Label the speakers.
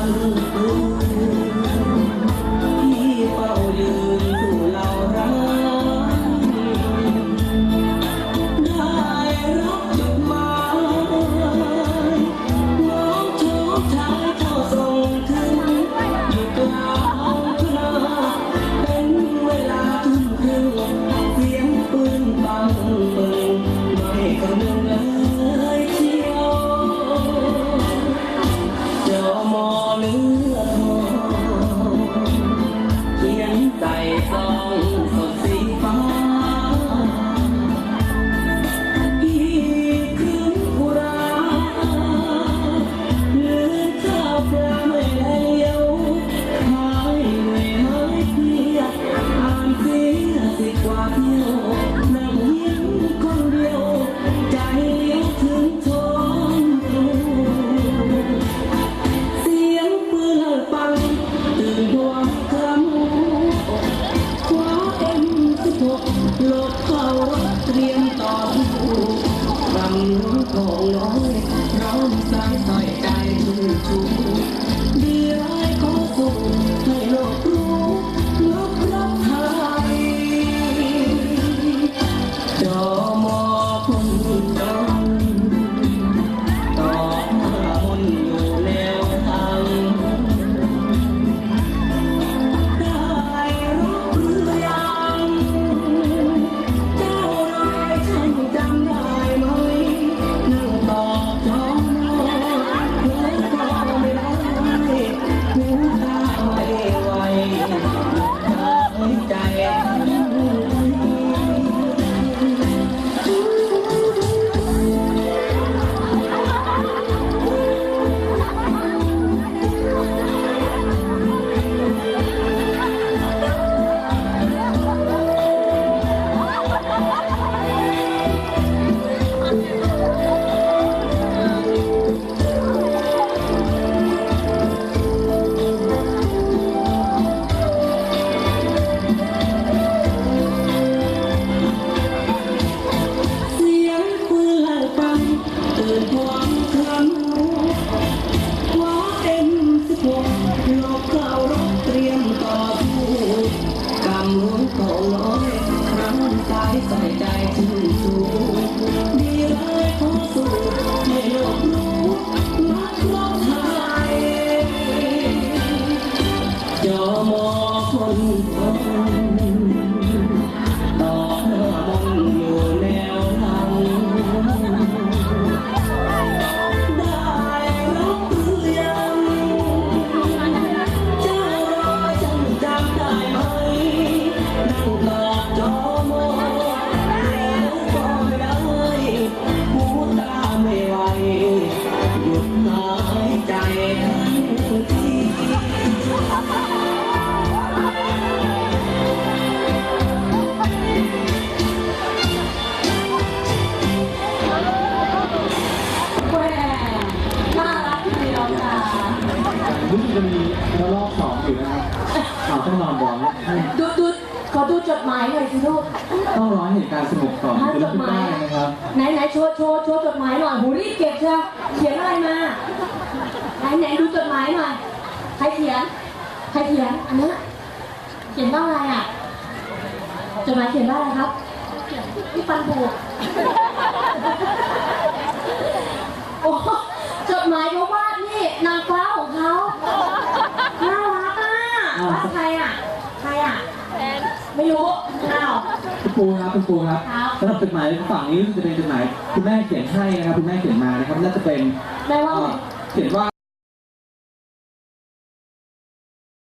Speaker 1: ที่เฝ้ายืนสู่เหล่าร้ายได้รับจดหมายน้องโชคชายเข้าส่งถึงอยู่กลางทุ่งนาเป็นเวลาทุ่มครึ่งเสียงปืนบังเบิงไม่คำนึงเลยเชียวจอมอเลือดทองเขียนใส่ซองสดสีฟ้าพี่คืนอุราเลือดข้าวปลาไม่เลี้ยวหายเหนื่อยหายเพลียอ่านเสียสิกว่าเที่ยวนั่งยิ้มคนเดียวใจเลี้ยวถึงท้องเสียงปืนลั่นปังตื่นดวงคำคว้าM16โลดเข้ารถเตรียมต่อสู้กำลังของน้อยพร้อมสายสอยใจชื่นชูดีร้ายขอสู้ให้โลกรู้ลบรักไทยจอมอคนจนต่อหน้ามนอยู่แนวทางได้รับหรือยังเจ้านายฉันจำได้ไหมนั่งตอบจอมอแล้วก็ไม่ได้หูตาไม่ไหวหายใจเสียงปืนลั่นปังตื่นความครั้งคว้าM16หลบเข้ารถเตรียมต่อสู้กำลังของน้อยครั้งสายใส่ใจชื่นชูดีร้ายขอสู้ให้โลกรู้นักรบไทยจอมอคนจนต่อหน้ามนอยู่แนวทางได้รับหรือยังเจ้ารอยฉันจำได้ไหมนั่งตอบจอมอแล้วก็ไม่ได้หูตาไม่ไหวหยุดหายใจทันที
Speaker 2: แหวน่ารักทีเดียวค่ะ
Speaker 3: รู้สึกจะมีระลอก2อยู่นะครับต้องรอบอกให้
Speaker 2: ดูขอดูจดหมายหน่อยสิลูก
Speaker 3: ต้องรอให้เหตุการณ์สงบก่อนจะลุกขึ้นได้นะครับ
Speaker 2: ไหนโชว์จดหมายหน่อยหูรีบเก็บเชียวเขียนอะไรมาไหนดูจดหมายหน่อยใครเขียนอันนี้เขียนว่าอะไรอ่ะจดหมายเขียนว่าอะไรครับพี่ปันผูกโอ้จดหมายเขาวาดนี่นางฟ้าของเขาน่ารักอ่ะวาดใครอ่ะไม่รู้อ้าว
Speaker 3: คุณปูครับสำหรับจดหมายฝั่งนี้จะเป็นจดหมายคุณแม่เขียนให้นะครับคุณแม่เขียนมานะครับน่าจะเป็น
Speaker 2: แม่ว่า
Speaker 3: เขียนว่า